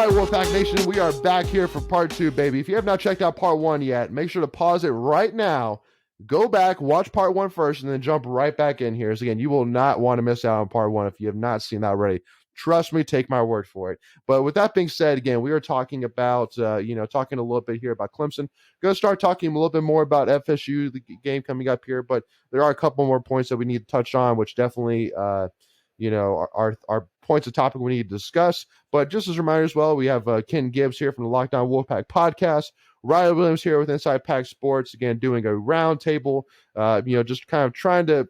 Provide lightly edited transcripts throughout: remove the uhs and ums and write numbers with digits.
All right, Wolfpack Nation, we are back here for part 2, baby. If you have not checked out part 1 yet, make sure to pause it right now. Go back, watch part 1 first, and then jump right back in here. So again, you will not want to miss out on part 1 if you have not seen that already. Trust me, take my word for it. But with that being said, again, we are talking about, talking a little bit here about Clemson. Going to start talking a little bit more about FSU, the game coming up here. But there are a couple more points that we need to touch on, which definitely, are points of topic we need to discuss. But just as a reminder as well, we have Kenton Gibbs here from the Lockdown Wolfpack podcast. Riley Williams here with Inside Pack Sports, again, doing a round table, just kind of trying to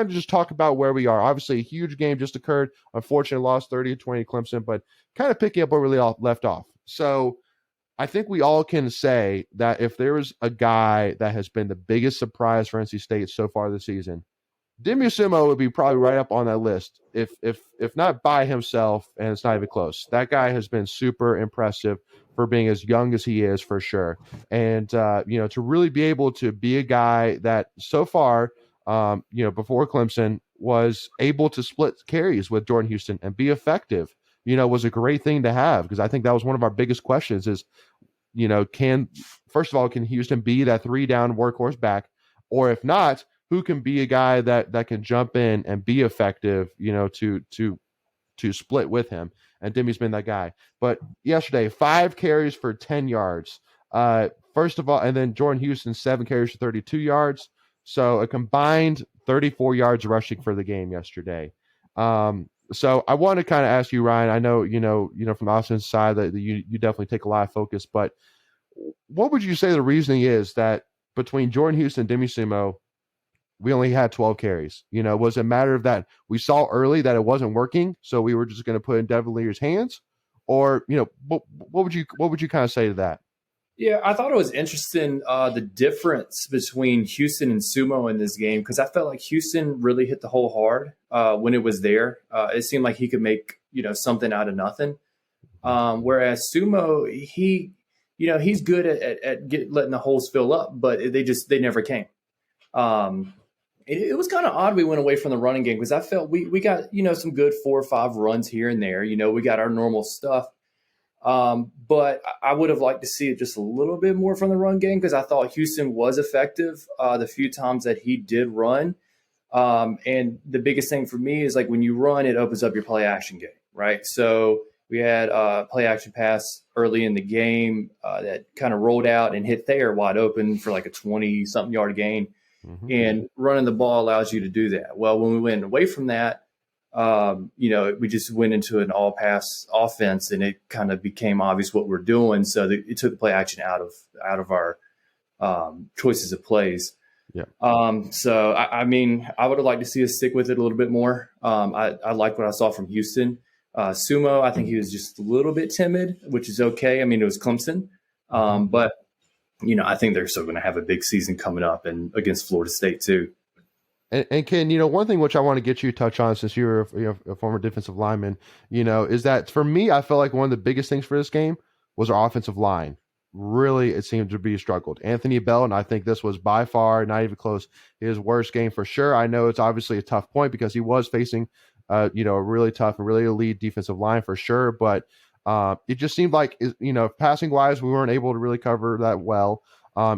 just talk about where we are. Obviously, a huge game just occurred. Unfortunately, lost 30-20 Clemson, but kind of picking up where we left off. So I think we all can say that if there is a guy that has been the biggest surprise for NC State so far this season, Demi Sumo would be probably right up on that list, if not by himself, and it's not even close. That guy has been super impressive for being as young as he is, for sure. And, to really be able to be a guy that so far, before Clemson, was able to split carries with Jordan Houston and be effective, was a great thing to have, because I think that was one of our biggest questions is, can Houston be that 3-down workhorse back? Or if not, who can be a guy that can jump in and be effective, to split with him? And Demi's been that guy. But yesterday, 5 carries for 10 yards. First of all, and then Jordan Houston, 7 carries for 32 yards. So a combined 34 yards rushing for the game yesterday. So I want to kind of ask you, Ryan, I know, from the offensive side that you definitely take a lot of focus, but what would you say the reasoning is that between Jordan Houston and Demi Sumo, we only had 12 carries? Was it a matter of that we saw early that it wasn't working, so we were just going to put it in Devin Lear's hands? Or, what would you kind of say to that? Yeah, I thought it was interesting, the difference between Houston and Sumo in this game, because I felt like Houston really hit the hole hard when it was there. It seemed like he could make, something out of nothing. Whereas Sumo, he's good at letting the holes fill up, but they never came. It was kind of odd we went away from the running game, because I felt we got, some good 4 or 5 runs here and there. We got our normal stuff. But I would have liked to see it just a little bit more from the run game, because I thought Houston was effective the few times that he did run. And the biggest thing for me is, like, when you run, it opens up your play action game, right? So we had a play action pass early in the game that kind of rolled out and hit Thayer wide open for like a 20-something yard gain. Mm-hmm. And running the ball allows you to do that. Well, when we went away from that, we just went into an all pass offense, and it kind of became obvious what we're doing. So it took the play action out of our choices of plays. Yeah. So I would have liked to see us stick with it a little bit more. I like what I saw from Houston. Sumo, I think he was just a little bit timid, which is okay. It was Clemson. But I think they're still going to have a big season coming up, and against Florida State too. And Ken, one thing which I want to get you to touch on, since you're a former defensive lineman, is that for me, I felt like one of the biggest things for this game was our offensive line. Really, it seemed to be struggled. Anthony Bell, and I think this was by far, not even close, his worst game for sure. I know it's obviously a tough point because he was facing, a really tough and really elite defensive line for sure. But it just seemed like, passing wise, we weren't able to really cover that well.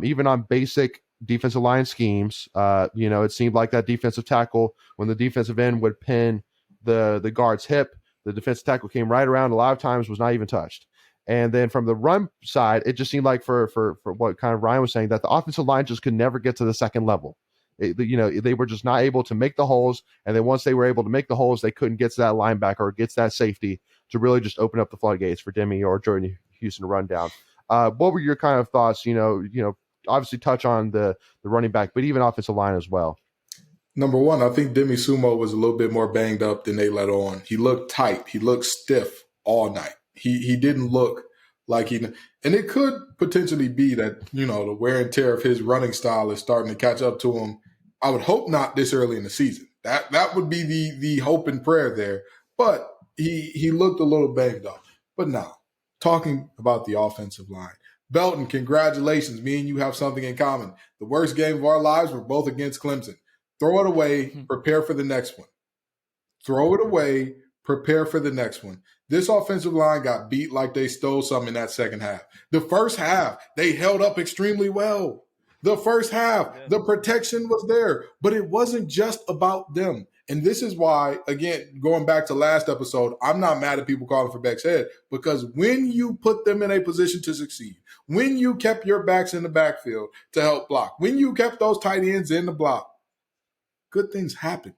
Even on basic defensive line schemes, it seemed like that defensive tackle, when the defensive end would pin the guard's hip, the defensive tackle came right around, a lot of times was not even touched. And then from the run side, it just seemed like for what kind of Ryan was saying, that the offensive line just could never get to the second level. They were just not able to make the holes. And then once they were able to make the holes, they couldn't get to that linebacker or get to that safety to really just open up the floodgates for Demi or Jordan Houston to run down. What were your kind of thoughts, obviously touch on the running back, but even offensive line as well? Number one, I think Demi Sumo was a little bit more banged up than they let on. He looked tight. He looked stiff all night. He didn't look like and it could potentially be that, the wear and tear of his running style is starting to catch up to him. I would hope not this early in the season. That would be the hope and prayer there. But he looked a little banged up. But now, talking about the offensive line, Belton, congratulations. Me and you have something in common. The worst game of our lives were both against Clemson. Throw it away. Prepare for the next one. Throw it away. prepare for the next one. This offensive line got beat like they stole something in that second half. The first half, they held up extremely well. The first half, the protection was there, but it wasn't just about them. And this is why, again, going back to last episode, I'm not mad at people calling for Beck's head, because when you put them in a position to succeed, when you kept your backs in the backfield to help block, when you kept those tight ends in the block, good things happen.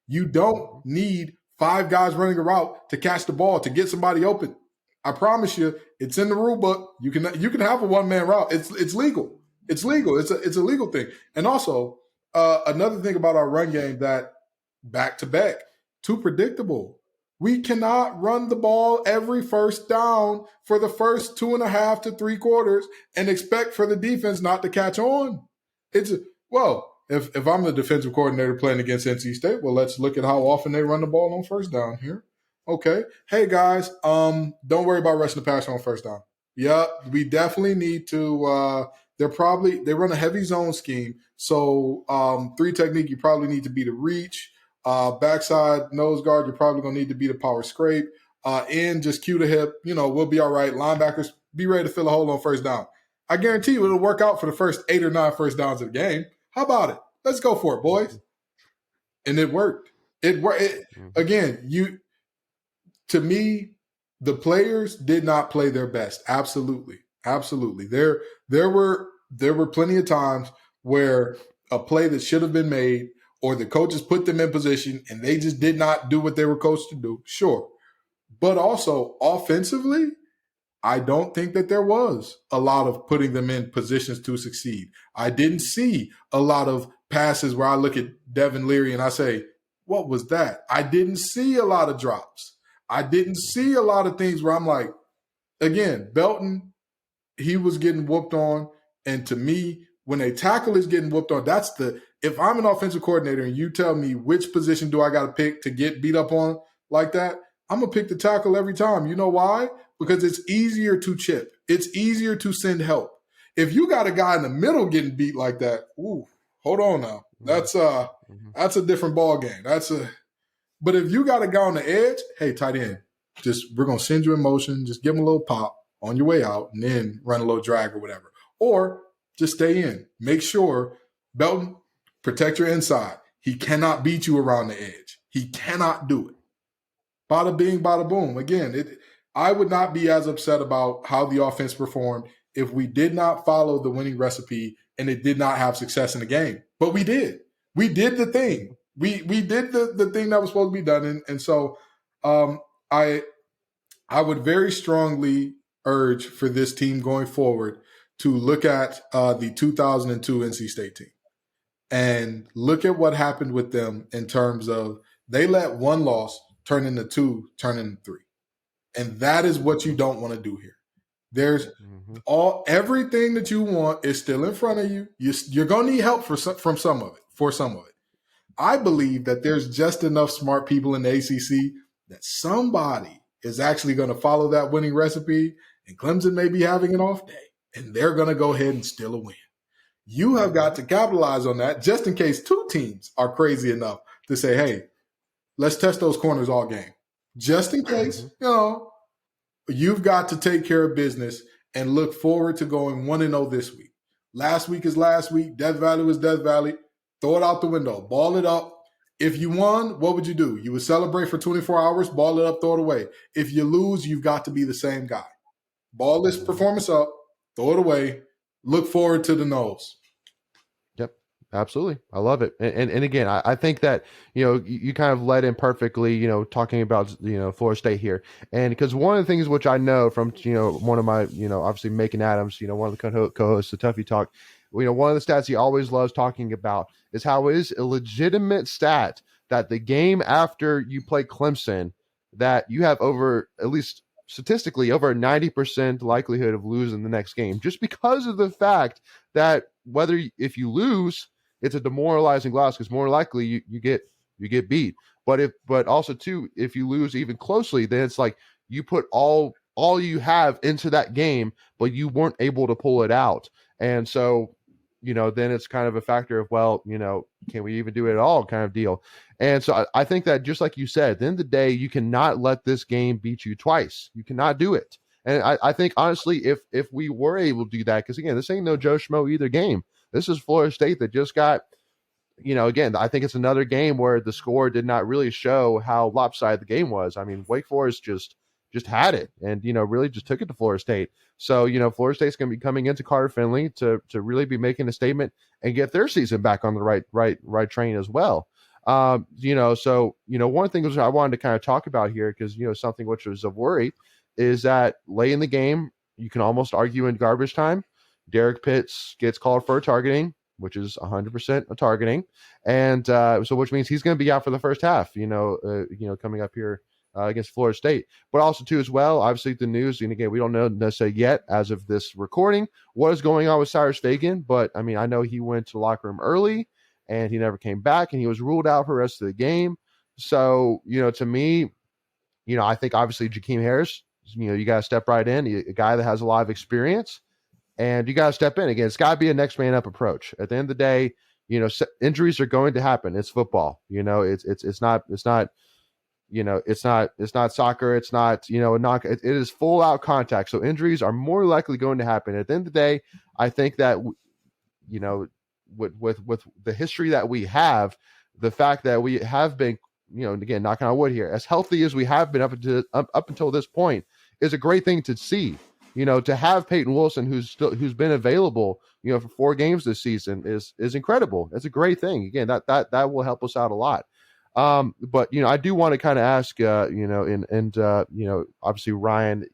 You don't need 5 guys running a route to catch the ball, to get somebody open. I promise you, it's in the rule book. You can have a one-man route. It's legal. It's legal. It's a legal thing. And also, another thing about our run game that back-to-back, too predictable. We cannot run the ball every first down for the first 2.5 to 3 quarters and expect for the defense not to catch on. If I'm the defensive coordinator playing against NC State, well, let's look at how often they run the ball on first down here. Okay. Hey, guys, don't worry about rushing the passer on first down. Yeah, we definitely need to they run a heavy zone scheme. So 3 technique, you probably need to be the reach. Backside nose guard, you're probably going to need to be the power scrape. And just cue the hip. We'll be all right. Linebackers, be ready to fill a hole on first down. I guarantee you it'll work out for the first 8 or 9 first downs of the game. How about it? Let's go for it, boys. And it worked. Again, to me, the players did not play their best. Absolutely. Absolutely. There were plenty of times where a play that should have been made, or the coaches put them in position and they just did not do what they were coached to do. Sure. But also offensively, I don't think that there was a lot of putting them in positions to succeed. I didn't see a lot of passes where I look at Devin Leary and I say, what was that? I didn't see a lot of drops. I didn't see a lot of things where I'm like, again, Belton, he was getting whooped on. And to me, when a tackle is getting whooped on, if I'm an offensive coordinator and you tell me which position do I got to pick to get beat up on like that, I'm going to pick the tackle every time. You know why? Because it's easier to chip. It's easier to send help. If you got a guy in the middle getting beat like that, ooh, hold on now. That's a different ball game. But if you got a guy on the edge, hey, tight end, we're going to send you in motion. Just give him a little pop on your way out and then run a little drag or whatever. Or just stay in. Make sure, Belton, protect your inside. He cannot beat you around the edge. He cannot do it. Bada bing, bada boom. Again, I would not be as upset about how the offense performed if we did not follow the winning recipe and it did not have success in the game. But we did. We did the thing. We did the thing that was supposed to be done. And so I would very strongly urge for this team going forward to look at the 2002 NC State team and look at what happened with them in terms of they let 1 loss turn into 2, turn into 3. And that is what you don't want to do here. There's everything that you want is still in front of you. You're going to need help for some of it. I believe that there's just enough smart people in the ACC that somebody is actually going to follow that winning recipe, and Clemson may be having an off day, and they're going to go ahead and steal a win. You have got to capitalize on that just in case 2 teams are crazy enough to say, hey, let's test those corners all game. Just in case, you've got to take care of business and look forward to going 1-0 this week. Last week is last week. Death Valley was Death Valley. Throw it out the window. Ball it up. If you won, what would you do? You would celebrate for 24 hours, ball it up, throw it away. If you lose, you've got to be the same guy. Ball this performance up, throw it away, look forward to the nose. Yep, absolutely. I love it. And again, I think that, you kind of led in perfectly, talking about, Florida State here. And because one of the things which I know from, one of my, obviously Macon Adams, one of the co-hosts of Tuffy Talk, one of the stats he always loves talking about is how it is a legitimate stat that the game after you play Clemson, that you have over, at least statistically, over a 90% likelihood of losing the next game, just because of the fact that if you lose, it's a demoralizing loss, because more likely you get beat. But also too, if you lose even closely, then it's like you put all you have into that game, but you weren't able to pull it out. And so, then it's kind of a factor of, well, can we even do it at all kind of deal. And so I think that just like you said, at the end of the day, you cannot let this game beat you twice. You cannot do it. And I think, honestly, if we were able to do that, because, again, this ain't no Joe Schmo either game. This is Florida State that just got, again, I think it's another game where the score did not really show how lopsided the game was. I mean, Wake Forest just had it and, really just took it to Florida State. So, Florida State's going to be coming into Carter Finley to really be making a statement and get their season back on the right train as well. So, one thing which I wanted to kind of talk about here, because, something which was a worry is that late in the game, you can almost argue in garbage time, Derek Pitts gets called for targeting, which is 100% a targeting. And so which means he's going to be out for the first half, coming up here against Florida State. But also, too, as well, obviously the news, and again, we don't know necessarily yet as of this recording what is going on with Cyrus Fagan. But, I mean, I know he went to the locker room early and he never came back and he was ruled out for the rest of the game. So, to me, I think obviously Jakeem Harris, you got to step right in, a guy that has a lot of experience. And you got to step in. Again, it's got to be a next man up approach. At the end of the day, injuries are going to happen. It's football. It's not soccer. It's not, it is full out contact. So injuries are more likely going to happen. At the end of the day, I think that, with the history that we have, the fact that we have been, again, knocking on wood here, as healthy as we have been up until this point is a great thing to see. To have Peyton Wilson, who's been available, for 4 games this season is incredible. It's a great thing. Again, that will help us out a lot. But I do want to kind of ask, obviously Ryan,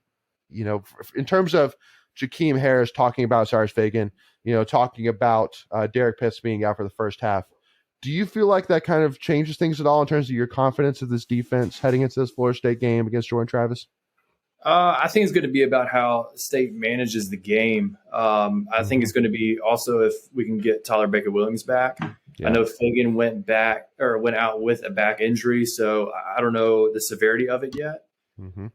in terms of Jakeem Harris talking about Cyrus Fagan, talking about Derek Pitts being out for the first half. Do you feel like that kind of changes things at all in terms of your confidence of this defense heading into this Florida State game against Jordan Travis? I think it's going to be about how State manages the game. I think it's going to be also if we can get Tyler Baker-Williams back. Yeah. I know Fagan went out with a back injury, so I don't know the severity of it yet. Mm-hmm.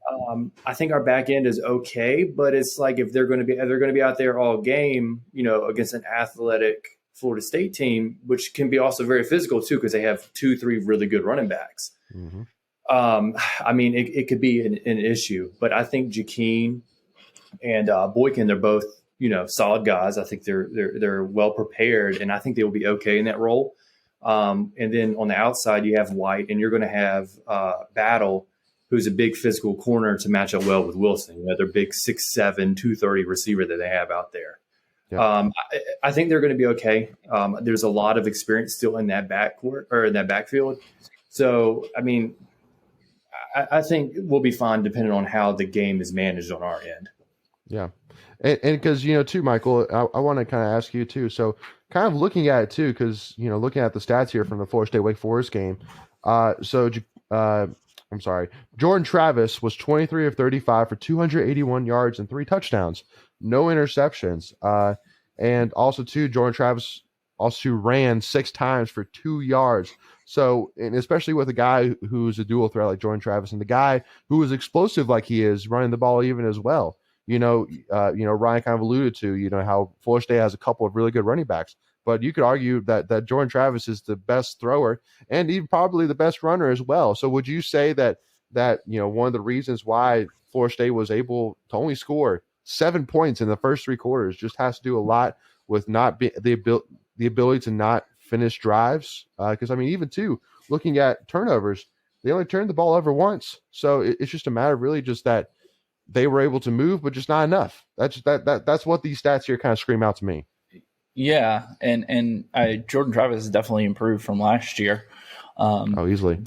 I think our back end is okay, but it's like if they're going to be out there all game, against an athletic Florida State team, which can be also very physical too, because they have 2-3 really good running backs. Mm-hmm. I mean, it could be an issue, but I think Jakeem and Boykin, they're both, solid guys. I think they're well prepared, and I think they will be okay in that role. And then on the outside, you have White, and you're going to have Battle, who's a big physical corner to match up well with Wilson. They're big 6'7", 230 receiver that they have out there. Yeah. I think they're going to be okay. There's a lot of experience still in that backcourt or in that backfield. So, I mean, I think we'll be fine depending on how the game is managed on our end. Yeah. And because, too, Michael, I want to kind of ask you, too. So kind of looking at it, too, because, looking at the stats here from the Florida State Wake Forest game. Jordan Travis was 23 of 35 for 281 yards and 3 touchdowns, no interceptions. And also, too, Jordan Travis also ran 6 times for 2 yards. So, and especially with a guy who's a dual threat like Jordan Travis and the guy who is explosive like he is, running the ball even as well. Ryan kind of alluded to, how Florida State has a couple of really good running backs. But you could argue that Jordan Travis is the best thrower and even probably the best runner as well. So would you say that one of the reasons why Florida State was able to only score 7 points in the first 3 quarters just has to do a lot with not the ability to not finish drives? Because, I mean, even, too, looking at turnovers, they only turned the ball over once. So it's just a matter of really just that they were able to move, but just not enough. That's what these stats here kind of scream out to me. Yeah, and Jordan Travis has definitely improved from last year. Easily.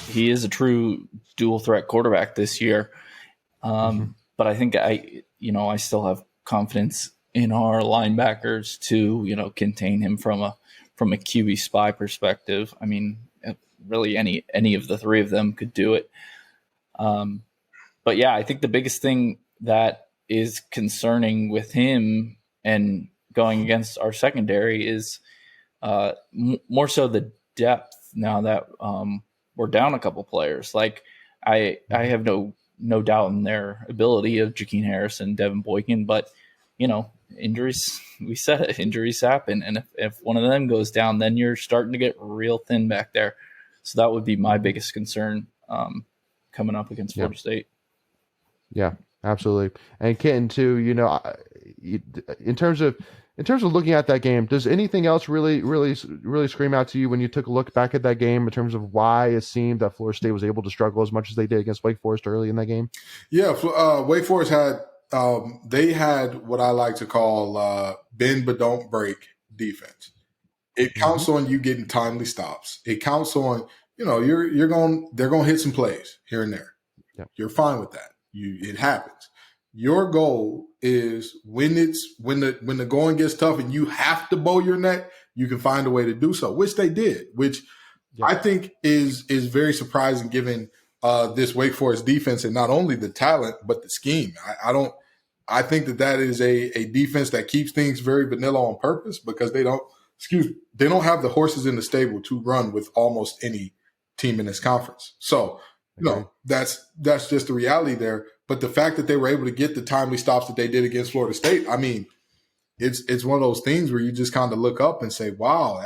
He is a true dual threat quarterback this year. But I think I still have confidence in our linebackers to contain him from a QB spy perspective. I mean, really any of the 3 of them could do it. But yeah, I think the biggest thing that is concerning with him and going against our secondary is more so the depth now that we're down a couple players. Like I have no doubt in their ability of Jakeem Harris and Devin Boykin, but injuries, we said it, injuries happen. And if one of them goes down, then you're starting to get real thin back there. So that would be my biggest concern coming up against Florida State. Yeah, absolutely. And Kenton too, in terms of looking at that game, does anything else really scream out to you when you took a look back at that game in terms of why it seemed that Florida State was able to struggle as much as they did against Wake Forest early in that game? Yeah, Wake Forest had they had what I like to call bend but don't break defense. It counts on you getting timely stops. It counts on they're going to hit some plays here and there. Yep. You're fine with that. It happens. Your goal is when the going gets tough and you have to bow your neck, you can find a way to do so, which they did, which I think is very surprising given this Wake Forest defense, and not only the talent but the scheme. I think that is a defense that keeps things very vanilla on purpose because they don't have the horses in the stable to run with almost any team in this conference. So, that's just the reality there. But the fact that they were able to get the timely stops that they did against Florida State, I mean, it's one of those things where you just kind of look up and say, wow,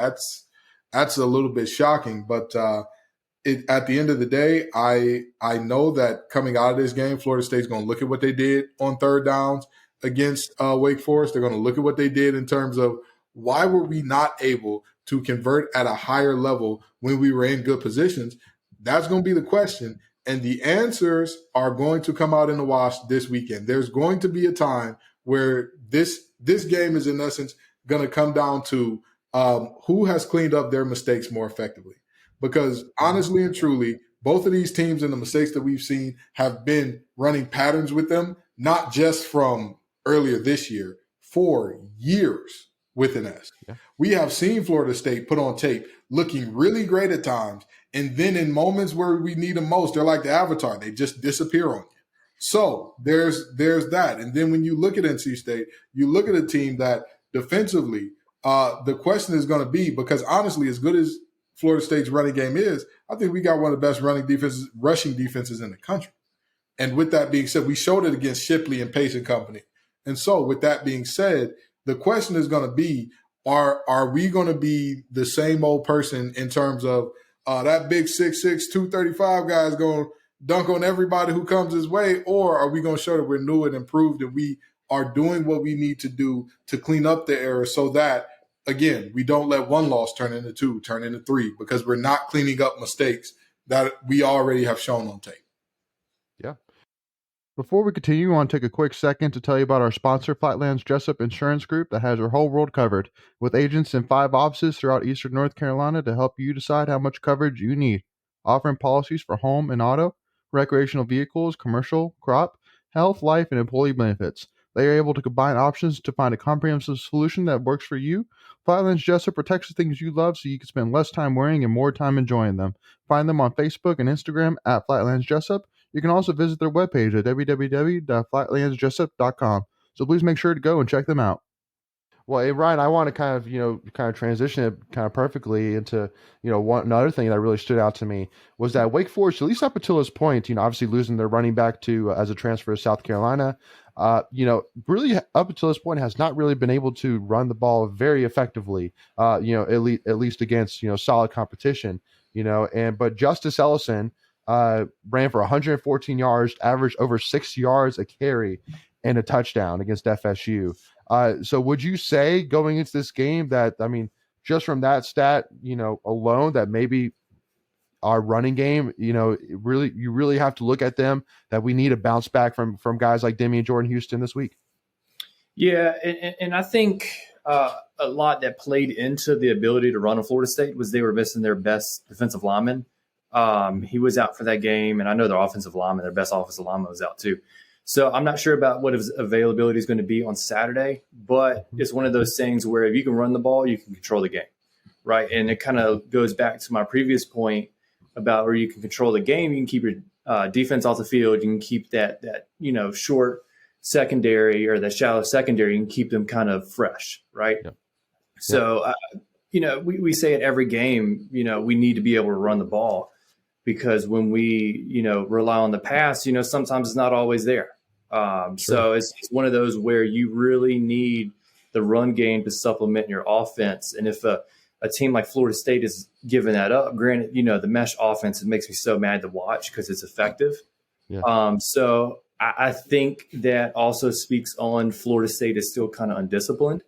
that's a little bit shocking. But at the end of the day, I know that coming out of this game, Florida State's going to look at what they did on third downs against Wake Forest. They're going to look at what they did in terms of why were we not able to convert at a higher level when we were in good positions? That's going to be the question. And the answers are going to come out in the wash this weekend. There's going to be a time where this game is, in essence, going to come down to who has cleaned up their mistakes more effectively. Because honestly and truly, both of these teams and the mistakes that we've seen have been running patterns with them, not just from earlier this year, for years with an S. Yeah. We have seen Florida State put on tape looking really great at times. And then in moments where we need them most, they're like the Avatar. They just disappear on you. So there's that. And then when you look at NC State, you look at a team that defensively, the question is going to be, because honestly, as good as Florida State's running game is, I think we got one of the best rushing defenses in the country. And with that being said, we showed it against Shipley and Pace and Company. And so with that being said, the question is going to be, are we going to be the same old person in terms of that big 6'6", 235 guy is going to dunk on everybody who comes his way, or are we going to show that we're new and improved and we are doing what we need to do to clean up the errors so that, again, we don't let one loss turn into two, turn into three, because we're not cleaning up mistakes that we already have shown on tape. Yeah. Before we continue, I want to take a quick second to tell you about our sponsor, Flatlands Jessup Insurance Group, that has your whole world covered, with agents in 5 offices throughout eastern North Carolina to help you decide how much coverage you need, offering policies for home and auto, recreational vehicles, commercial, crop, health, life, and employee benefits. They are able to combine options to find a comprehensive solution that works for you. Flatlands Jessup protects the things you love so you can spend less time worrying and more time enjoying them. Find them on Facebook and Instagram at Flatlands Jessup. You can also visit their webpage at www.flatlandsjessup.com. So please make sure to go and check them out. Well, hey, Ryan, I want to kind of transition it kind of perfectly into, another thing that really stood out to me was that Wake Forest, at least up until this point, obviously losing their running back to as a transfer to South Carolina, really up until this point has not really been able to run the ball very effectively, at least against, solid competition, but Justice Ellison ran for 114 yards, averaged over 6 yards a carry and a touchdown against FSU. So would you say going into this game that, just from that stat, alone, that maybe our running game, you really have to look at them, that we need a bounce back from guys like Demi and Jordan Houston this week? Yeah. And I think a lot that played into the ability to run a Florida State was they were missing their best defensive lineman. He was out for that game, and I know their offensive lineman, their best offensive lineman, was out too. So I'm not sure about what his availability is going to be on Saturday, but it's one of those things where if you can run the ball, you can control the game, right? And it kind of goes back to my previous point about where you can control the game. You can keep your defense off the field. You can keep that short secondary or that shallow secondary. You can keep them kind of fresh, right? Yep. So, we say at every game, we need to be able to run the ball, because when we, rely on the pass, sometimes it's not always there. So it's one of those where you really need the run game to supplement your offense. And if a team like Florida State is giving that up, granted, the mesh offense, it makes me so mad to watch because it's effective. Yeah. So I think that also speaks on Florida State is still kind of undisciplined.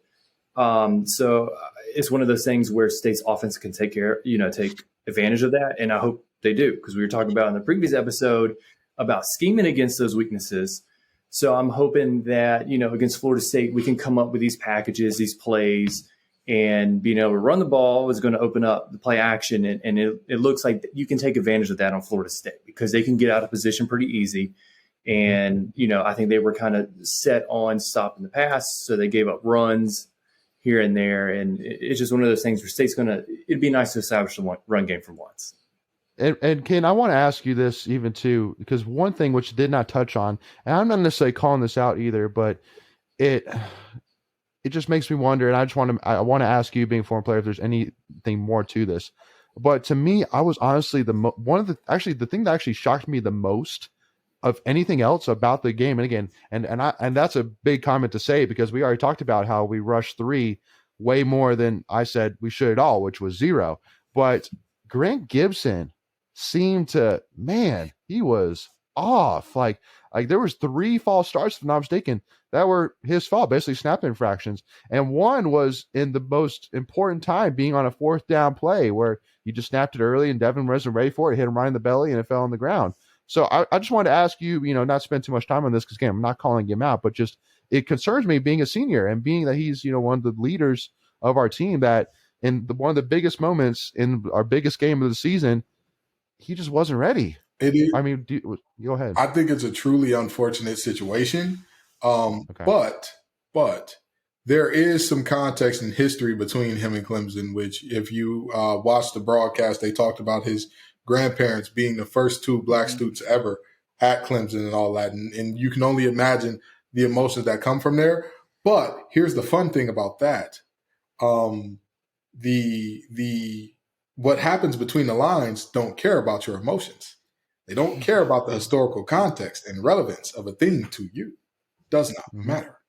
So it's one of those things where State's offense can take advantage of that. And I hope they do, because we were talking about in the previous episode about scheming against those weaknesses. So I'm hoping that, against Florida State, we can come up with these packages, these plays, and being able to run the ball is going to open up the play action. And it looks like you can take advantage of that on Florida State because they can get out of position pretty easy. And, I think they were kind of set on stopping the pass. So they gave up runs here and there. And it's just one of those things where State's it'd be nice to establish the run game for once. And Ken, I want to ask you this even too, because one thing which did not touch on, and I'm not necessarily calling this out either, but it just makes me wonder, and I want to ask you, being a former player, if there's anything more to this. But to me, I was honestly the thing that actually shocked me the most of anything else about the game. And again, and that's a big comment to say, because we already talked about how we rushed 3 way more than I said we should at all, which was 0. But Grant Gibson seemed to, man, he was off. Like there was 3 false starts, if I'm not mistaken, that were his fault, basically snap infractions. And one was in the most important time, being on a 4th down play where he just snapped it early and Devin wasn't ready for it, hit him right in the belly, and it fell on the ground. So I just wanted to ask you, not spend too much time on this, because again, I'm not calling him out, but just it concerns me, being a senior and being that he's, one of the leaders of our team, that in one of the biggest moments in our biggest game of the season, he just wasn't ready. It is. I mean, go ahead. I think it's a truly unfortunate situation. Okay. But there is some context and history between him and Clemson, which if you watch the broadcast, they talked about his grandparents being the first 2 black students ever at Clemson and all that. And you can only imagine the emotions that come from there. But here's the fun thing about that. What happens between the lines don't care about your emotions. They don't care about the historical context and relevance of a thing to you. Does not matter.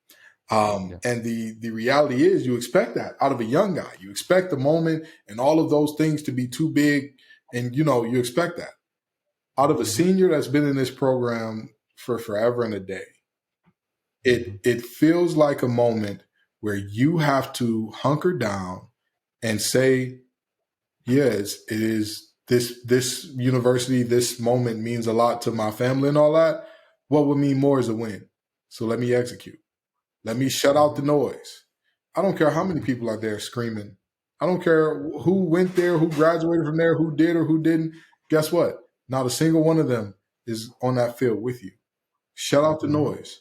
And the reality is, you expect that out of a young guy. You expect the moment and all of those things to be too big. And, you expect that out of a senior that's been in this program for forever and a day. It feels like a moment where you have to hunker down and say, yes, it is this university, this moment means a lot to my family and all that. What would mean more is a win. So let me execute. Let me shut out the noise. I don't care how many people are there screaming. I don't care who went there, who graduated from there, who did or who didn't. Guess what? Not a single one of them is on that field with you. Shut out the noise.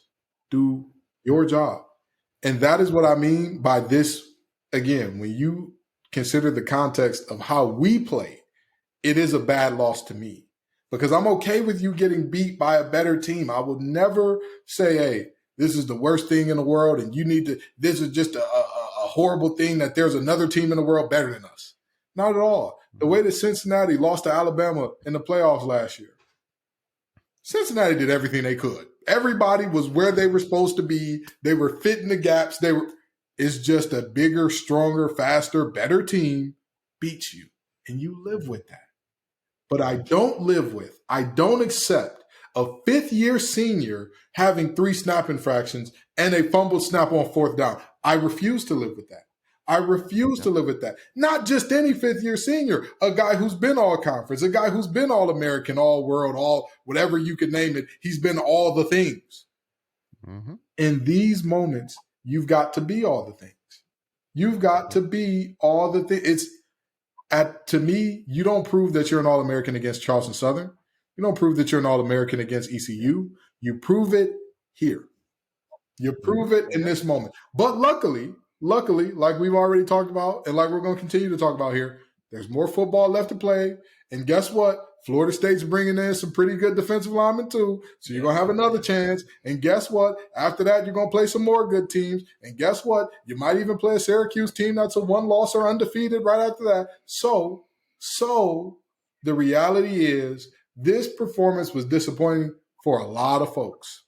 Do your job. And that is what I mean by this. Again, when you consider the context of how we played, it is a bad loss to me, because I'm okay with you getting beat by a better team. I would never say, hey, this is the worst thing in the world and this is just a horrible thing that there's another team in the world better than us. Not at all. The way that Cincinnati lost to Alabama in the playoffs last year, Cincinnati did everything they could. Everybody was where they were supposed to be. They were fitting the gaps. It's just a bigger, stronger, faster, better team beats you, and you live with that. But I don't accept a 5th-year senior having 3 snap infractions and a fumbled snap on 4th down. I refuse to live with that. To live with that. Not just any 5th-year senior, a guy who's been all conference, a guy who's been all American, all world, all whatever you could name it. He's been all the things. Mm-hmm. In these moments, you've got to be all the things. You've got to be all the things. To me, you don't prove that you're an All-American against Charleston Southern. You don't prove that you're an All-American against ECU. You prove it here. You prove it in this moment. But luckily, like we've already talked about and like we're going to continue to talk about here, there's more football left to play. And guess what? Florida State's bringing in some pretty good defensive linemen too. So you're going to have another chance. And guess what? After that, you're going to play some more good teams. And guess what? You might even play a Syracuse team that's a 1-loss or undefeated right after that. So the reality is this performance was disappointing for a lot of folks.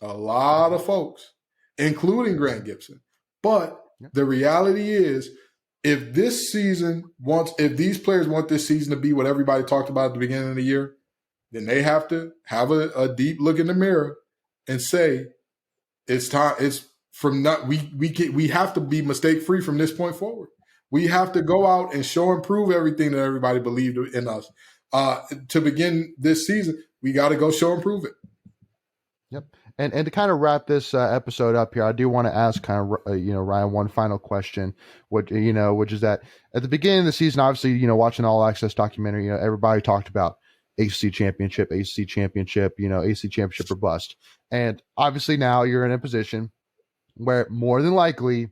A lot of folks, including Grant Gibson. But the reality is, if these players want this season to be what everybody talked about at the beginning of the year, then they have to have a deep look in the mirror and say, it's time. We have to be mistake free from this point forward. We have to go out and show and prove everything that everybody believed in us. To begin this season, we got to go show and prove it. Yep. And to kind of wrap this episode up here, I do want to ask kind of, Ryan, one final question, which is that at the beginning of the season, obviously, watching All Access documentary, everybody talked about ACC championship, ACC championship or bust. And obviously now you're in a position where more than likely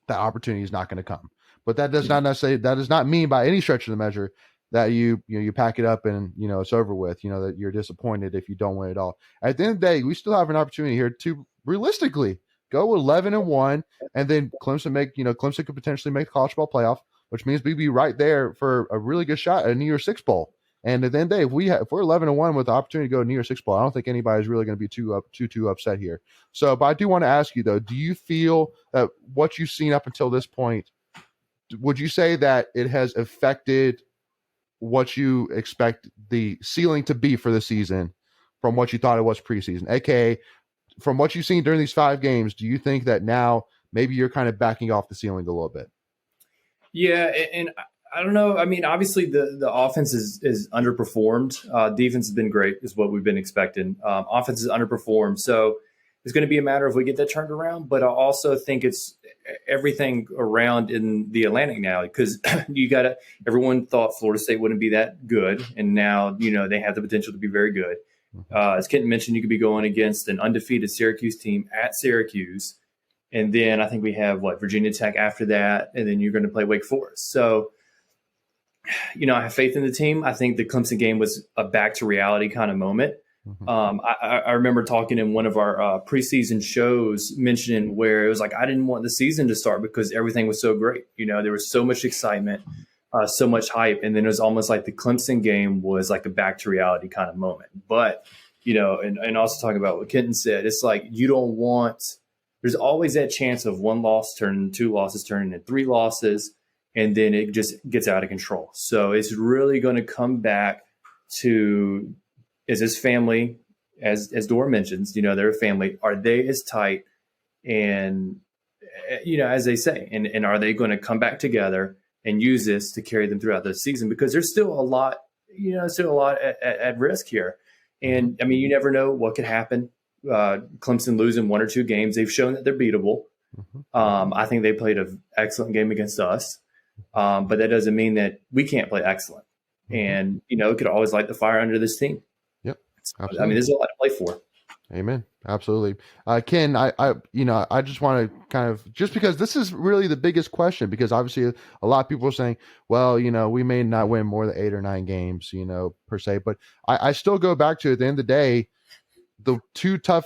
the opportunity is not going to come. But that does not mean by any stretch of the measure that you pack it up and it's over with, that you're disappointed if you don't win it all. At the end of the day, we still have an opportunity here to realistically go 11-1, and then Clemson could potentially make the college ball playoff, which means we'd be right there for a really good shot at a New Year's Six bowl. And at the end of the day, if we're 11-1 with the opportunity to go to New Year's Six bowl, I don't think anybody's really going to be too upset here. So, but I do want to ask you though, do you feel that what you've seen up until this point, would you say that it has affected what you expect the ceiling to be for the season from what you thought it was preseason? AKA, from what you've seen during these 5 games, do you think that now maybe you're kind of backing off the ceiling a little bit? Yeah, and I don't know. I mean, obviously the offense is underperformed. Defense has been great, is what we've been expecting. Offense is underperformed, so it's going to be a matter of we get that turned around. But I also think it's everything around in the Atlantic now, because everyone thought Florida State wouldn't be that good, and now they have the potential to be very good. As Kenton mentioned, you could be going against an undefeated Syracuse team at Syracuse, and then I think we have Virginia Tech after that, and then you're going to play Wake Forest. So I have faith in the team. I think the Clemson game was a back to reality kind of moment. I remember talking in one of our preseason shows, mentioning where it was like I didn't want the season to start because everything was so great. There was so much excitement, so much hype, and then it was almost like the Clemson game was like a back to reality kind of moment. But and also talking about what Kenton said, it's like you don't want. There's always that chance of 1 loss turning into 2 losses, turning into 3 losses, and then it just gets out of control. So it's really going to come back to. Is his family, as Dora mentions, they're a family. Are they as tight and, as they say, and are they going to come back together and use this to carry them throughout the season? Because there's still a lot, at risk here. And I mean, you never know what could happen. Clemson losing 1 or 2 games. They've shown that they're beatable. I think they played an excellent game against us. But that doesn't mean that we can't play excellent. And, it could always light the fire under this team. Absolutely. I mean, there's a lot to play for. Amen. Absolutely. Ken, I just want to kind of, just because this is really the biggest question, because obviously a lot of people are saying, well, we may not win more than 8 or 9 games, per se, but I still go back to, at the end of the day, the 2 of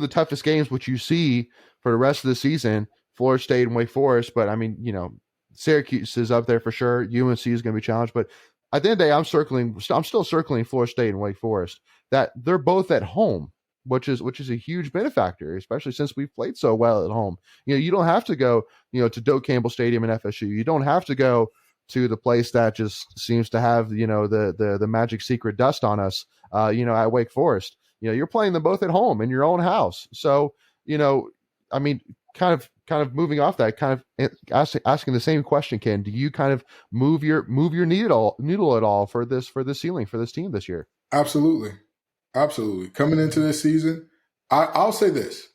the toughest games, which you see for the rest of the season, Florida State and Wake Forest. But I mean, Syracuse is up there for sure. UNC is going to be challenged, but at the end of the day, I'm still circling Florida State and Wake Forest, that they're both at home, which is a huge benefactor, especially since we've played so well at home. You don't have to go, to Doak Campbell Stadium in FSU. You don't have to go to the place that just seems to have, the magic secret dust on us, at Wake Forest. You're playing them both at home in your own house. So, I mean, kind of moving off that, kind of asking the same question, Ken, do you kind of move your noodle at all for this ceiling for this team this year? Absolutely. Coming into this season, I'll say this.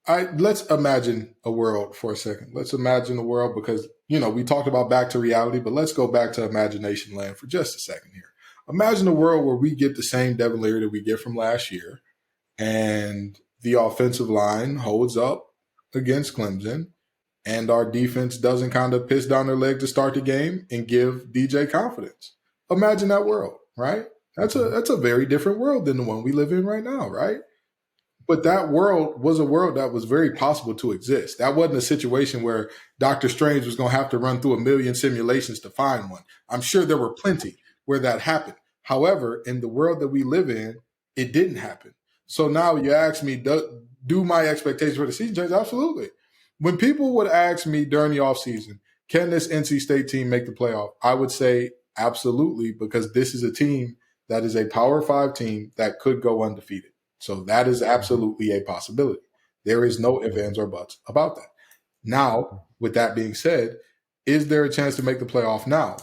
Let's imagine a world for a second. Let's imagine a world, because, we talked about back to reality, but let's go back to imagination land for just a second here. Imagine a world where we get the same Devin Leary that we get from last year, and the offensive line holds up against Clemson, and our defense doesn't kind of piss down their leg to start the game and give DJ confidence. Imagine that world, right? That's a very different world than the one we live in right now, right? But that world was a world that was very possible to exist. That wasn't a situation where Dr. Strange was going to have to run through a million simulations to find one. I'm sure there were plenty where that happened. However, in the world that we live in, it didn't happen. So now you ask me, do my expectations for the season change? Absolutely. When people would ask me during the offseason, can this NC State team make the playoff? I would say absolutely, because this is a team that is a Power 5 team that could go undefeated. So that is absolutely a possibility. There is no ifs, ands, or buts about that. Now, with that being said, is there a chance to make the playoff now?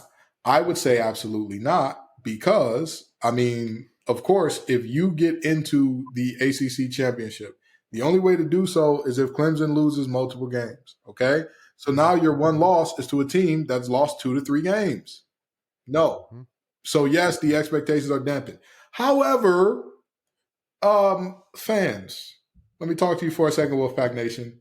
I would say absolutely not, because, of course, if you get into the ACC championship, the only way to do so is if Clemson loses multiple games, okay? So now your one loss is to a team that's lost 2 to 3 games. No. So, yes, the expectations are dampened. However, fans, let me talk to you for a second, Wolfpack Nation.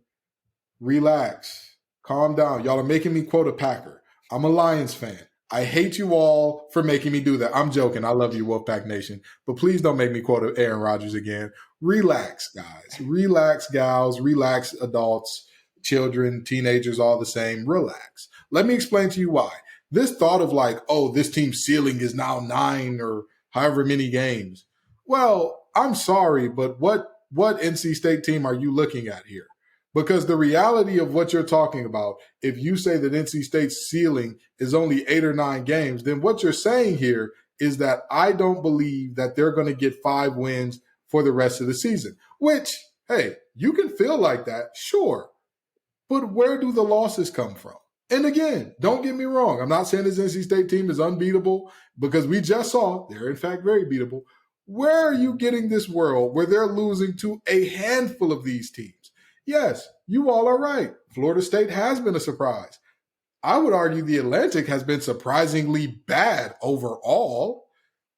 Relax. Calm down. Y'all are making me quote a Packer. I'm a Lions fan. I hate you all for making me do that. I'm joking. I love you, Wolfpack Nation. But please don't make me quote Aaron Rodgers again. Relax, guys. Relax, gals. Relax, adults, children, teenagers, all the same. Relax. Let me explain to you why. This thought of like, oh, this team's ceiling is now 9 or however many games. Well, I'm sorry, but what NC State team are you looking at here? Because the reality of what you're talking about, if you say that NC State's ceiling is only 8 or 9 games, then what you're saying here is that I don't believe that they're going to get 5 wins for the rest of the season. Which, hey, you can feel like that, sure. But where do the losses come from? And again, don't get me wrong. I'm not saying this NC State team is unbeatable, because we just saw they're in fact very beatable. Where are you getting this world where they're losing to a handful of these teams? Yes, you all are right. Florida State has been a surprise. I would argue the Atlantic has been surprisingly bad overall.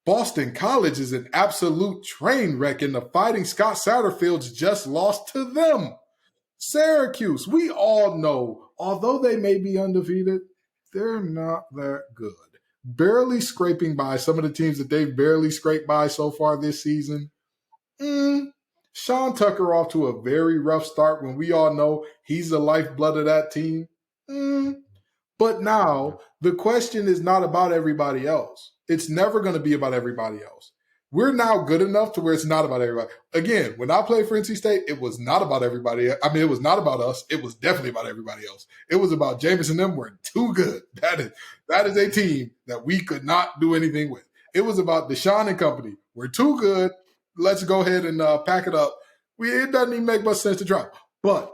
Boston College is an absolute train wreck, and the Fighting Scott Satterfields just lost to them. Syracuse, we all know, although they may be undefeated, they're not that good. Barely scraping by some of the teams that they've barely scraped by so far this season. Sean Tucker off to a very rough start when we all know he's the lifeblood of that team. But now the question is not about everybody else. It's never going to be about everybody else. We're now good enough to where it's not about everybody. Again, when I played for NC State, it was not about everybody. It was not about us. It was definitely about everybody else. It was about Jameis and them were too good. That is a team that we could not do anything with. It was about Deshaun and company. We're too good. Let's go ahead and pack it up. It doesn't even make much sense to drop. But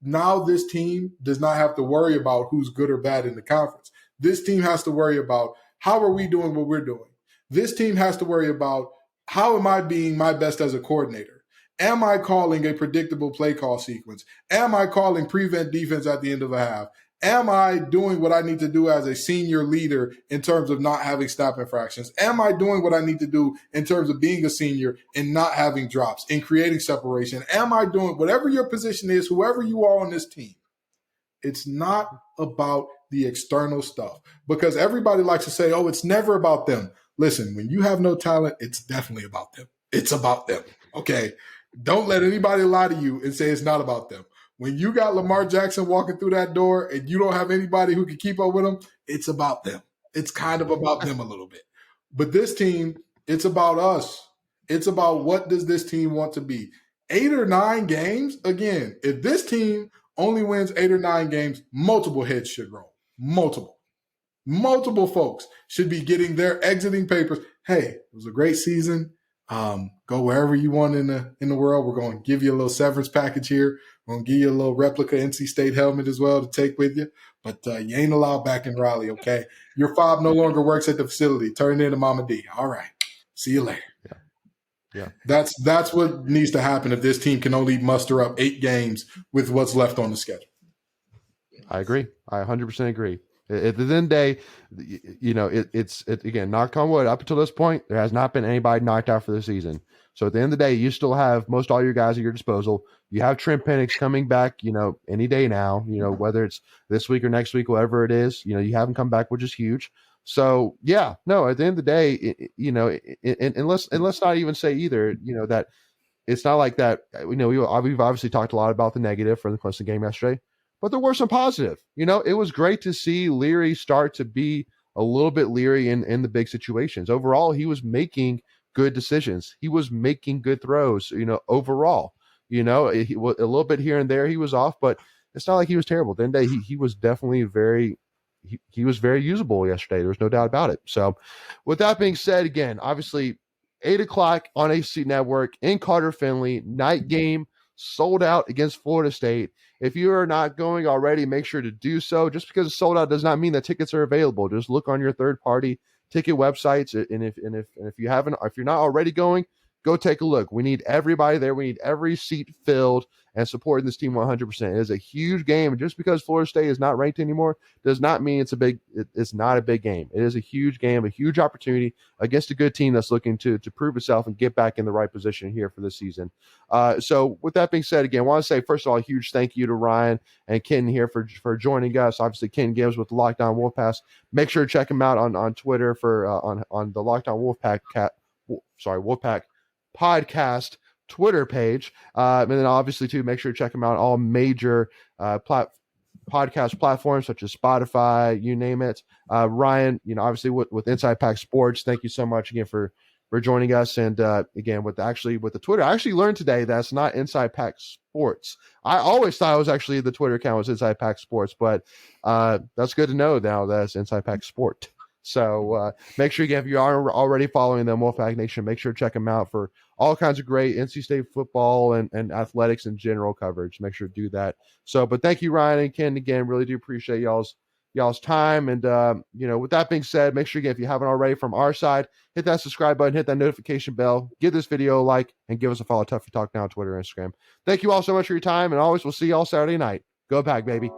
now this team does not have to worry about who's good or bad in the conference. This team has to worry about how are we doing what we're doing. This team has to worry about how am I being my best as a coordinator? Am I calling a predictable play call sequence? Am I calling prevent defense at the end of a half? Am I doing what I need to do as a senior leader in terms of not having snap infractions? Am I doing what I need to do in terms of being a senior and not having drops and creating separation? Am I doing whatever your position is, whoever you are on this team? It's not about the external stuff, because everybody likes to say, oh, it's never about them. Listen, when you have no talent, it's definitely about them. It's about them, okay? Don't let anybody lie to you and say it's not about them. When you got Lamar Jackson walking through that door and you don't have anybody who can keep up with him, it's about them. It's kind of about them a little bit. But this team, it's about us. It's about what does this team want to be. 8 or 9 games, again, if this team only wins 8 or 9 games, multiple heads should roll. Multiple folks should be getting their exiting papers. Hey, it was a great season. Go wherever you want in the world. We're going to give you a little severance package here. We're going to give you a little replica NC State helmet as well to take with you. But you ain't allowed back in Raleigh, okay? Your fob no longer works at the facility. Turn in to Mama D. All right. See you later. Yeah. That's what needs to happen if this team can only muster up 8 games with what's left on the schedule. I agree. I 100% agree. At the end of the day, it's again, knock on wood, up until this point, there has not been anybody knocked out for the season. So at the end of the day, you still have most all your guys at your disposal. You have Trent Penix coming back, any day now, whether it's this week or next week, whatever it is, you have him come back, which is huge. So yeah, no, at the end of the day, and let's not even say either, that it's not like that. We've obviously talked a lot about the negative from the Clemson game yesterday. But there were some positive. It was great to see Leary start to be a little bit leery in the big situations. Overall, he was making good decisions. He was making good throws, overall. He was a little bit here and there. He was off, but it's not like he was terrible. At the end of the day, he was definitely he was very usable yesterday. There was no doubt about it. So with that being said, again, obviously 8:00 on AC Network in Carter Finley, night game, sold out against Florida State. If you are not going already, make sure to do so. Just because it's sold out does not mean that tickets are available. Just look on your third-party ticket websites, and if you haven't, if you're not already going, go take a look. We need everybody there. We need every seat filled and supporting this team 100%. It is a huge game, and just because Florida State is not ranked anymore does not mean it's not a big game. It is a huge game, a huge opportunity against a good team that's looking to prove itself and get back in the right position here for this season. So with that being said, again, I want to say, first of all, a huge thank you to Ryan and Kenton here for joining us. Obviously, Kenton Gibbs with the Lockdown Wolfpack. Make sure to check him out on Twitter for on the Lockdown Wolfpack podcast Twitter page, and then obviously too, make sure to check them out on all major podcast platforms such as Spotify, you name it. Ryan, obviously with Inside Pack Sports, thank you so much again for joining us. And again, with the Twitter, I actually learned today that's not Inside Pack Sports. I always thought it was actually the Twitter account was Inside Pack Sports, but that's good to know now that's Inside Pack Sport. So make sure, again, if you are already following them, Wolfpack Nation, make sure to check them out for all kinds of great NC State football and athletics and general coverage. Make sure to do that. So, but thank you, Ryan and Ken, again. Really do appreciate y'all's time. And, with that being said, make sure, again, if you haven't already from our side, hit that subscribe button, hit that notification bell, give this video a like, and give us a follow. Tuffy Talk Now on Twitter and Instagram. Thank you all so much for your time. And always, we'll see y'all Saturday night. Go Pack, baby.